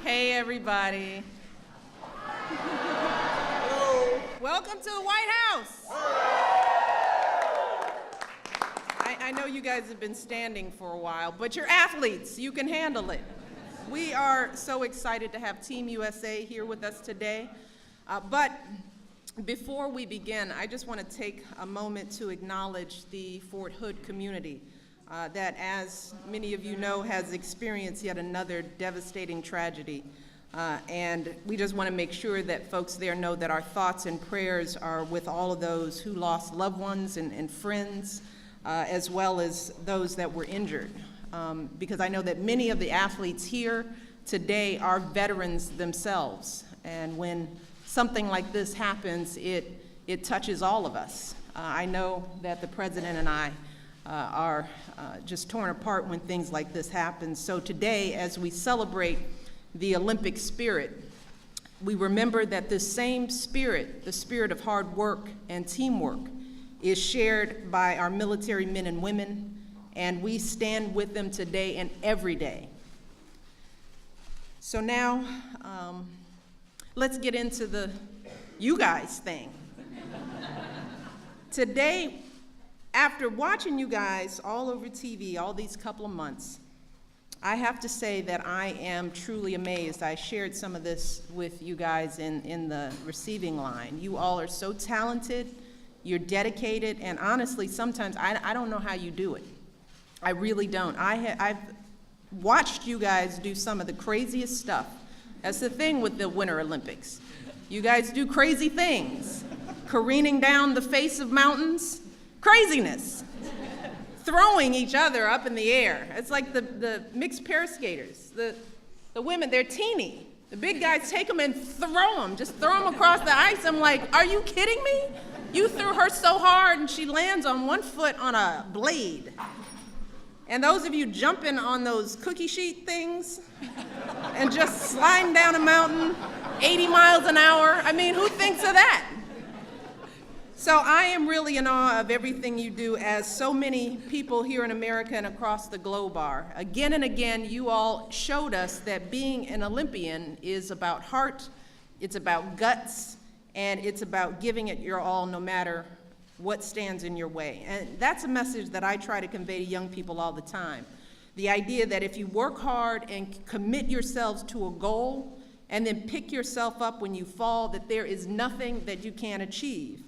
Hey, everybody. Hello. Welcome to the White House. I know you guys have been standing for a while, but you're athletes. You can handle it. We are so excited to have Team USA here with us today. But before we begin, I just want to take a moment to acknowledge the Fort Hood community that, as many of you know, has experienced yet another devastating tragedy. And we just want to make sure that folks there know that our thoughts and prayers are with all of those who lost loved ones and friends, as well as those that were injured. Because I know that many of the athletes here today are veterans themselves. And when something like this happens, it touches all of us. I know that the president and I are just torn apart when things like this happen. So today, as we celebrate the Olympic spirit, we remember that this same spirit, the spirit of hard work and teamwork, is shared by our military men and women, and we stand with them today and every day. So now, let's get into the you guys thing. Today, after watching you guys all over TV all these couple of months, I have to say that I am truly amazed. I shared some of this with you guys in the receiving line. You all are so talented, you're dedicated, and honestly, sometimes I don't know how you do it. I really don't. I've watched you guys do some of the craziest stuff. That's the thing with the Winter Olympics. You guys do crazy things. Careening down the face of mountains, craziness. Throwing each other up in the air. It's like the mixed pair skaters. The women, they're teeny. The big guys take them and throw them, just throw them across the ice. I'm like, are you kidding me? You threw her so hard and she lands on one foot on a blade. And those of you jumping on those cookie sheet things and just sliding down a mountain 80 miles an hour, I mean, who thinks of that? So I am really in awe of everything you do, as so many people here in America and across the globe are. Again and again, you all showed us that being an Olympian is about heart, it's about guts, and it's about giving it your all no matter what stands in your way. And that's a message that I try to convey to young people all the time. The idea that if you work hard and commit yourselves to a goal and then pick yourself up when you fall, that there is nothing that you can't achieve.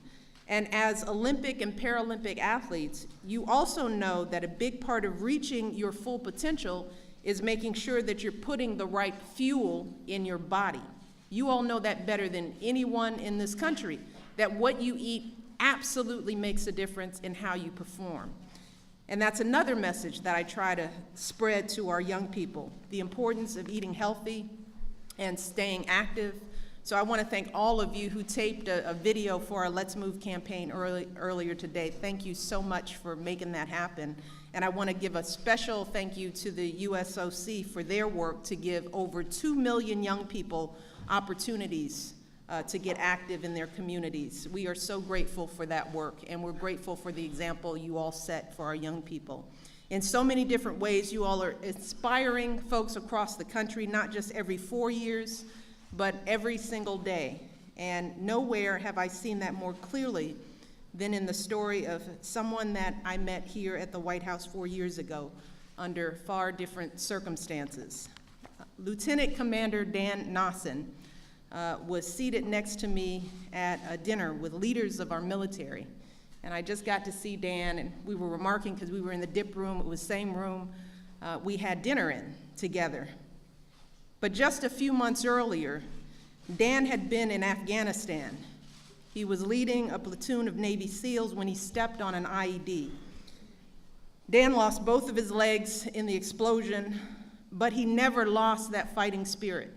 And as Olympic and Paralympic athletes, you also know that a big part of reaching your full potential is making sure that you're putting the right fuel in your body. You all know that better than anyone in this country, that what you eat absolutely makes a difference in how you perform. And that's another message that I try to spread to our young people, the importance of eating healthy and staying active. So I want to thank all of you who taped a video for our Let's Move campaign earlier today. Thank you so much for making that happen. And I want to give a special thank you to the USOC for their work to give over 2 million young people opportunities to get active in their communities. We are so grateful for that work, and we're grateful for the example you all set for our young people. In so many different ways, you all are inspiring folks across the country, not just every 4 years, but every single day. And nowhere have I seen that more clearly than in the story of someone that I met here at the White House 4 years ago under far different circumstances. Lieutenant Commander Dan Nosson was seated next to me at a dinner with leaders of our military. And I just got to see Dan, and we were remarking, because we were in the dip room, it was the same room we had dinner in together. But just a few months earlier, Dan had been in Afghanistan. He was leading a platoon of Navy SEALs when he stepped on an IED. Dan lost both of his legs in the explosion, but he never lost that fighting spirit.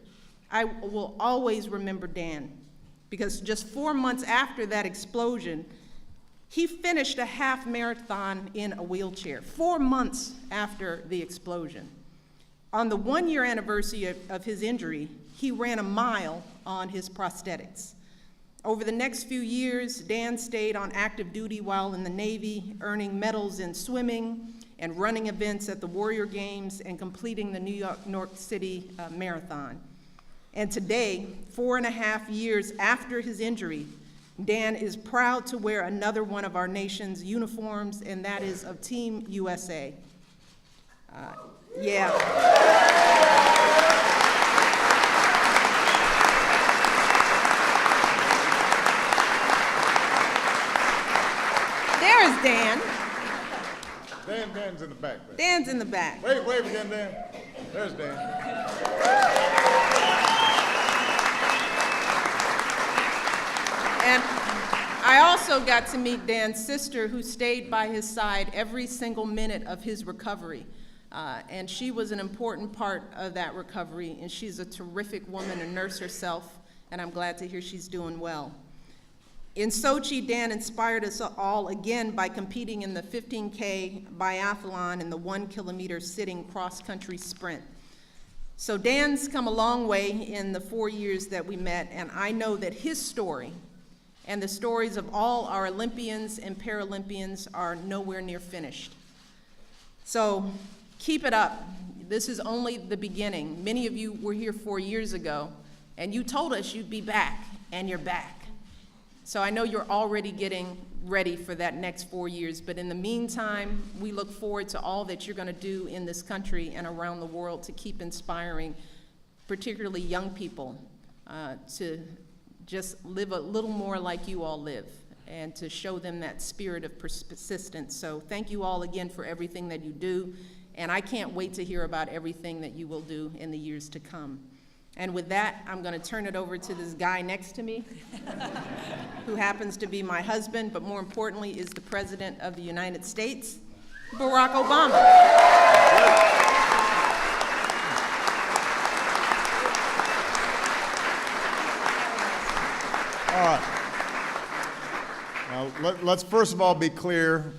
I will always remember Dan, because just 4 months after that explosion, he finished a half marathon in a wheelchair, 4 months after the explosion. On the 1-year anniversary of his injury, he ran a mile on his prosthetics. Over the next few years, Dan stayed on active duty while in the Navy, earning medals in swimming and running events at the Warrior Games and completing the New York City Marathon. And today, 4.5 years after his injury, Dan is proud to wear another one of our nation's uniforms, and that is of Team USA. Yeah. There's Dan. Dan's in the back. Man. Dan's in the back. Wave again, Dan. There's Dan. And I also got to meet Dan's sister, who stayed by his side every single minute of his recovery. And she was an important part of that recovery, and she's a terrific woman, a nurse herself, and I'm glad to hear she's doing well. In Sochi, Dan inspired us all again by competing in the 15K biathlon and the 1 kilometer sitting cross-country sprint. So Dan's come a long way in the 4 years that we met, and I know that his story and the stories of all our Olympians and Paralympians are nowhere near finished. So keep it up. This is only the beginning. Many of you were here 4 years ago, and you told us you'd be back, and you're back. So I know you're already getting ready for that next 4 years, but in the meantime, we look forward to all that you're going to do in this country and around the world to keep inspiring, particularly young people, to just live a little more like you all live and to show them that spirit of persistence. So thank you all again for everything that you do, and I can't wait to hear about everything that you will do in the years to come. And with that, I'm going to turn it over to this guy next to me, who happens to be my husband, but more importantly is the President of the United States, Barack Obama. All right. Now, let's first of all be clear.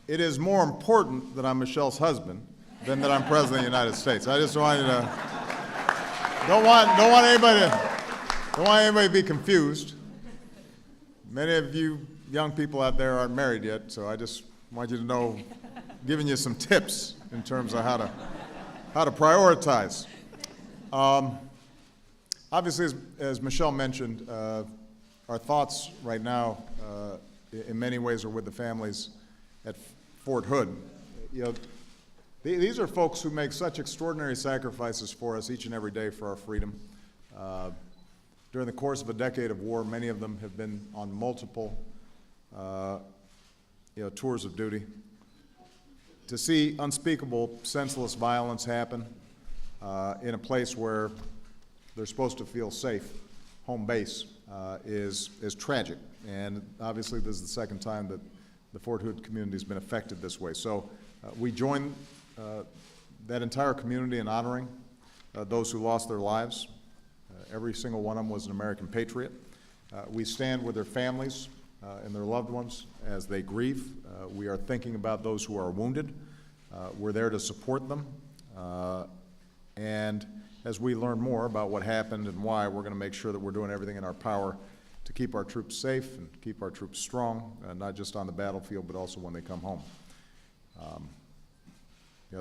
It is more important that I'm Michelle's husband than that I'm President of the United States. I just want you to... Don't want anybody to be confused. Many of you young people out there aren't married yet, so I just want you to know, giving you some tips in terms of how to prioritize. Obviously, as Michelle mentioned, our thoughts right now, in many ways, are with the families at Fort Hood. You know, these are folks who make such extraordinary sacrifices for us each and every day for our freedom. During the course of a decade of war, many of them have been on multiple tours of duty. To see unspeakable, senseless violence happen in a place where they're supposed to feel safe, home base, is tragic. And obviously this is the second time that the Fort Hood community has been affected this way. So we join that entire community in honoring those who lost their lives. Every single one of them was an American patriot. We stand with their families and their loved ones as they grieve. We are thinking about those who are wounded. We're there to support them. And as we learn more about what happened and why, we're going to make sure that we're doing everything in our power to keep our troops safe and keep our troops strong, not just on the battlefield, but also when they come home.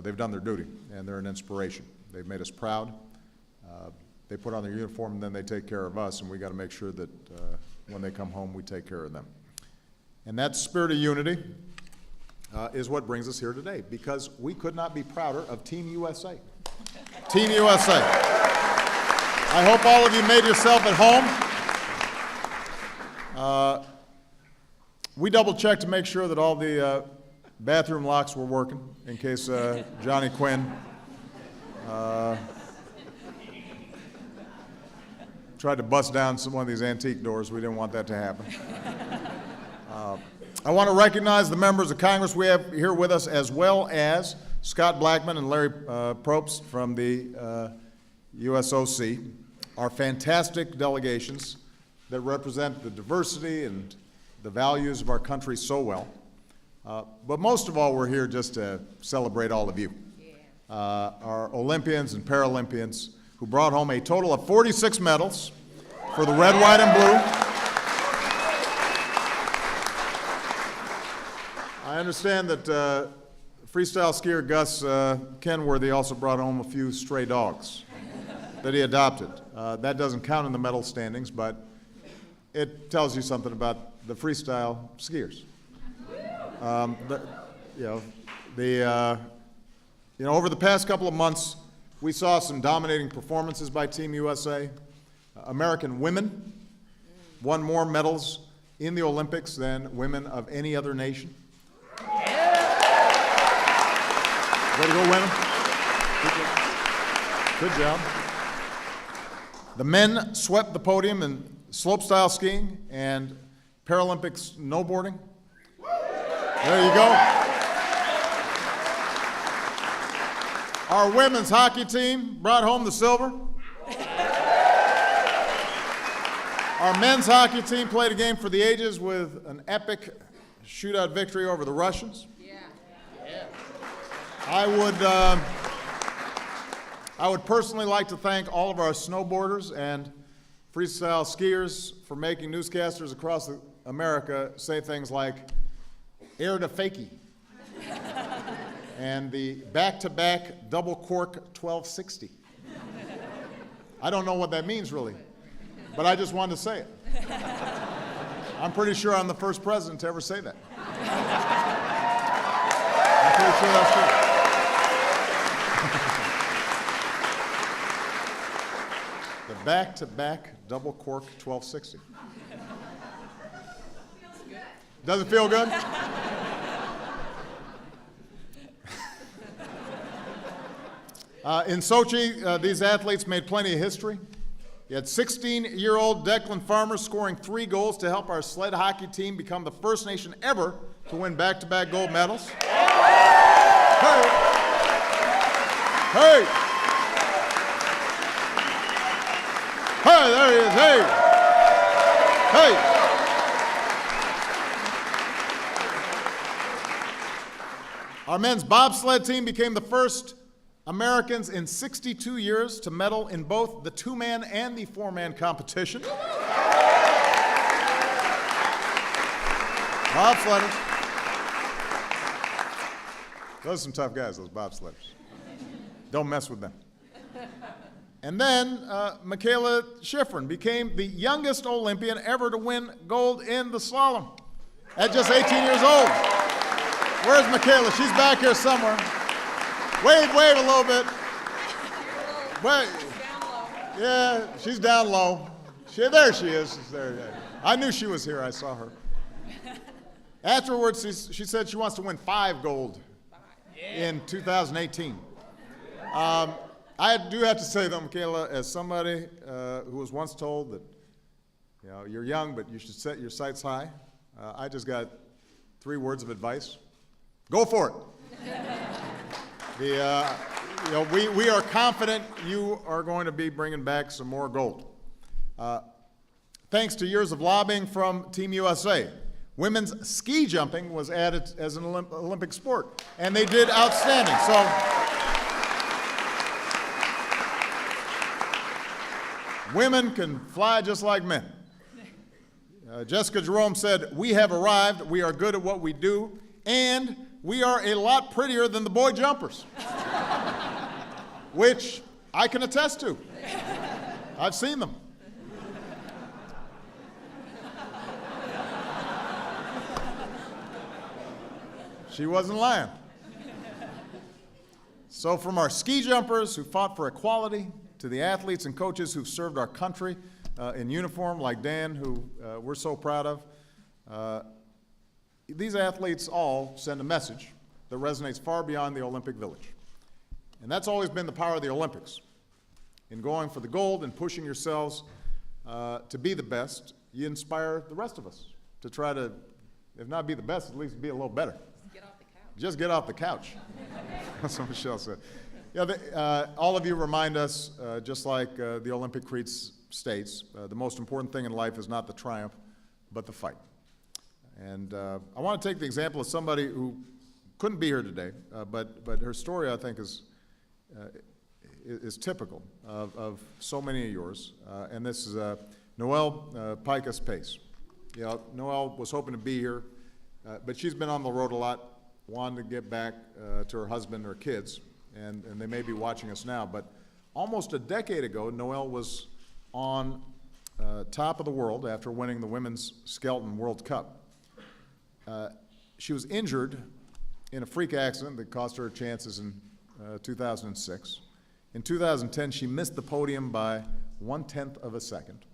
They've done their duty, and they're an inspiration. They've made us proud. They put on their uniform, and then they take care of us, and we got to make sure that when they come home, we take care of them. And that spirit of unity is what brings us here today, because we could not be prouder of Team USA. Team USA. I hope all of you made yourself at home. We double-checked to make sure that all the bathroom locks were working in case Johnny Quinn tried to bust down one of these antique doors. We didn't want that to happen. I want to recognize the members of Congress we have here with us, as well as Scott Blackman and Larry Probst from the USOC, our fantastic delegations that represent the diversity and the values of our country so well. But most of all, we're here just to celebrate all of you, our Olympians and Paralympians who brought home a total of 46 medals for the red, white, and blue. I understand that freestyle skier Gus Kenworthy also brought home a few stray dogs. that he adopted. That doesn't count in the medal standings, but it tells you something about the freestyle skiers. Over the past couple of months, we saw some dominating performances by Team USA. American women won more medals in the Olympics than women of any other nation. Way to go, women. Good job. The men swept the podium in slopestyle skiing and Paralympic snowboarding. There you go. Our women's hockey team brought home the silver. Our men's hockey team played a game for the ages with an epic shootout victory over the Russians. I would personally like to thank all of our snowboarders and freestyle skiers for making newscasters across America say things like air to fakie and the back-to-back double cork 1260. I don't know what that means really, but I just wanted to say it. I'm pretty sure I'm the first president to ever say that. I'm pretty sure that's true. The back-to-back double cork 1260. Does it feel good? In Sochi, these athletes made plenty of history. You had 16-year-old Declan Farmer scoring 3 goals to help our sled hockey team become the first nation ever to win back-to-back gold medals. Hey! Hey! Hey, there he is, hey! Hey! Our men's bobsled team became the first Americans in 62 years to medal in both the 2-man and the 4-man competition. Bobsledders. Those are some tough guys, those bobsledders. Don't mess with them. And then Michaela Schifrin became the youngest Olympian ever to win gold in the slalom at just 18 years old. Where's Michaela? She's back here somewhere. Wave, wave a little bit. Wait. Yeah, she's down low. There she is. She's there. Yeah. I knew she was here. I saw her. Afterwards, she said she wants to win 5 gold in 2018. I do have to say, though, Michaela, as somebody who was once told that, you're young, but you should set your sights high, I just got 3 words of advice. Go for it. We are confident you are going to be bringing back some more gold. Thanks to years of lobbying from Team USA, women's ski jumping was added as an Olympic sport, and they did outstanding. So, women can fly just like men. Jessica Jerome said, "We have arrived, we are good at what we do, and we are a lot prettier than the boy jumpers," which I can attest to. I've seen them. She wasn't lying. So from our ski jumpers who fought for equality to the athletes and coaches who've served our country in uniform, like Dan, who we're so proud of, these athletes all send a message that resonates far beyond the Olympic Village. And that's always been the power of the Olympics. In going for the gold and pushing yourselves to be the best, you inspire the rest of us to try to, if not be the best, at least be a little better. Just get off the couch. That's what Michelle said. Yeah, all of you remind us, just like the Olympic Creed states, the most important thing in life is not the triumph, but the fight. And I want to take the example of somebody who couldn't be here today, but her story, I think, is typical of so many of yours. And this is Noelle Picus Pace. Noelle was hoping to be here, but she's been on the road a lot, wanted to get back to her husband or kids, and they may be watching us now. But Almost a decade ago, Noelle was on top of the world after winning the Women's Skeleton World Cup. She was injured in a freak accident that cost her her chances in 2006. In 2010, she missed the podium by 1/10 of a second.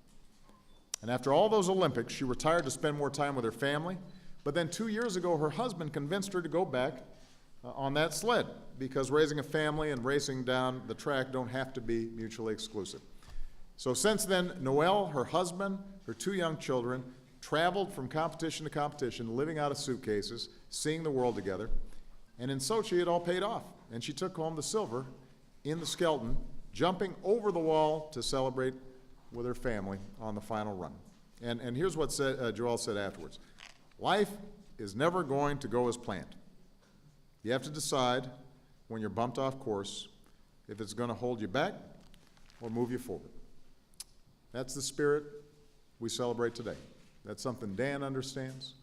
And after all those Olympics, she retired to spend more time with her family. But then 2 years ago, her husband convinced her to go back on that sled, because raising a family and racing down the track don't have to be mutually exclusive. So since then, Noelle, her husband, her 2 young children, traveled from competition to competition, living out of suitcases, seeing the world together. And in Sochi, it all paid off. And she took home the silver in the skeleton, jumping over the wall to celebrate with her family on the final run. And here's what Joelle said afterwards. Life is never going to go as planned. You have to decide when you're bumped off course if it's going to hold you back or move you forward. That's the spirit we celebrate today. That's something Dan understands.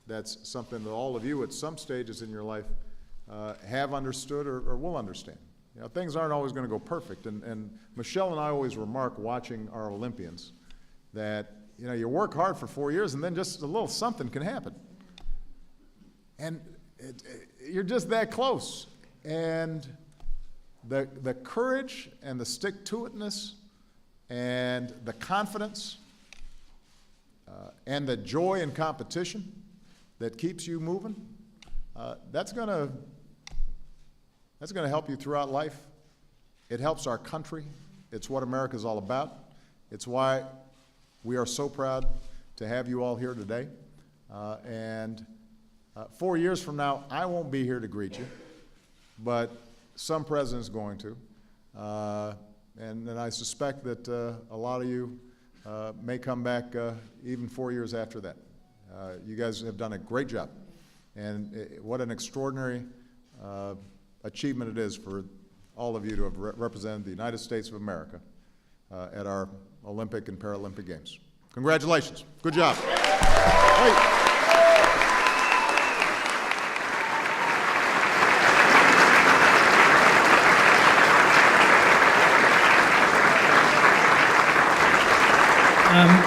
That's something that all of you at some stages in your life have understood or will understand. You know, things aren't always going to go perfect, and Michelle and I always remark watching our Olympians that, you know, you work hard for 4 years and then just a little something can happen. And you're just that close. And the courage and the stick-to-itness and the confidence and the joy in competition that keeps you moving, that's going to help you throughout life. It helps our country. It's what America's all about. It's why we are so proud to have you all here today. 4 years from now, I won't be here to greet you, but some president's going to. And I suspect that a lot of you may come back even 4 years after that. You guys have done a great job. And what an extraordinary achievement it is for all of you to have represented the United States of America at our Olympic and Paralympic Games. Congratulations. Good job. Hey.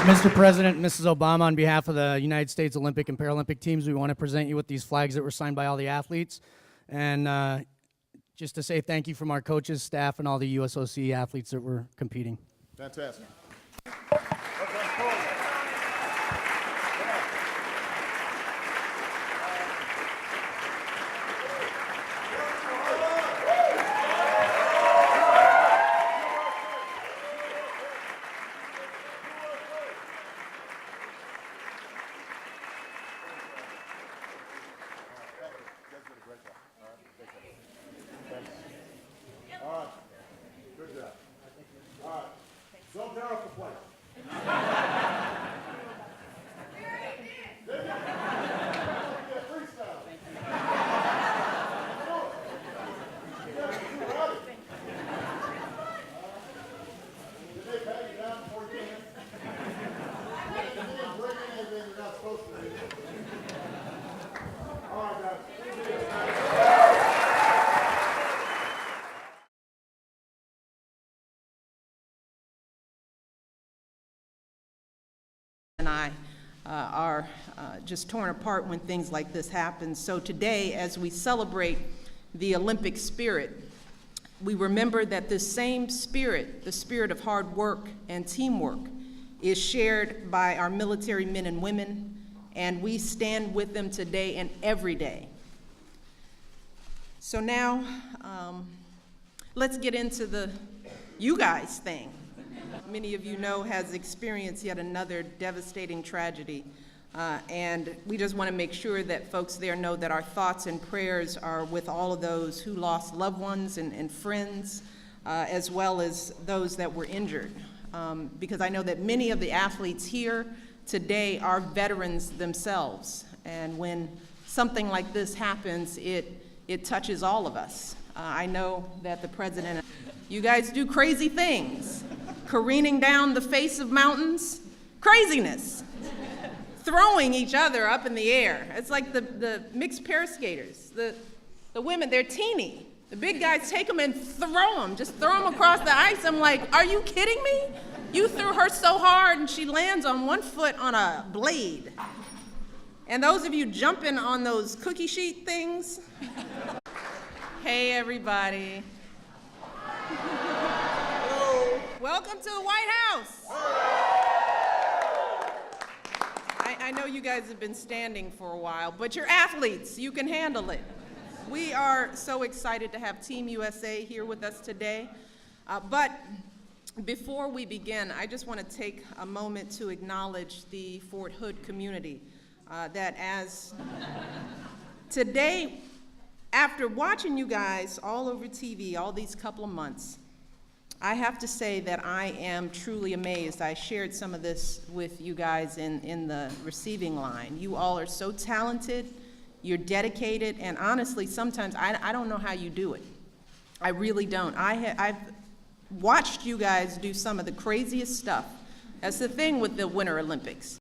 Mr. President, Mrs. Obama, on behalf of the United States Olympic and Paralympic teams, we want to present you with these flags that were signed by all the athletes. And just to say thank you from our coaches, staff, and all the USOC athletes that were competing. Fantastic. Don't tear up the plate. Did they pat you down before you came in? You didn't break anything you're not supposed to do. All right, guys. And I are just torn apart when things like this happen. So today, as we celebrate the Olympic spirit, we remember that this same spirit, the spirit of hard work and teamwork, is shared by our military men and women, and we stand with them today and every day. So now, let's get into the you guys thing. Many of you know has experienced yet another devastating tragedy. And we just want to make sure that folks there know that our thoughts and prayers are with all of those who lost loved ones and friends, as well as those that were injured. Because I know that many of the athletes here today are veterans themselves. And when something like this happens, it touches all of us. I know that the president, you guys do crazy things. Careening down the face of mountains, craziness. Throwing each other up in the air. It's like the mixed pair skaters. The women, they're teeny. The big guys take them and throw them, just throw them across the ice. I'm like, are you kidding me? You threw her so hard and she lands on one foot on a blade. And those of you jumping on those cookie sheet things, hey everybody. Hello. Welcome to the White House. I know you guys have been standing for a while, but you're athletes, you can handle it. We are so excited to have Team USA here with us today. But before we begin, I just want to take a moment to acknowledge the Fort Hood community. That as today, after watching you guys all over TV all these couple of months, I have to say that I am truly amazed. I shared some of this with you guys in the receiving line. You all are so talented, you're dedicated, and honestly, sometimes I don't know how you do it. I really don't. I've watched you guys do some of the craziest stuff. That's the thing with the Winter Olympics.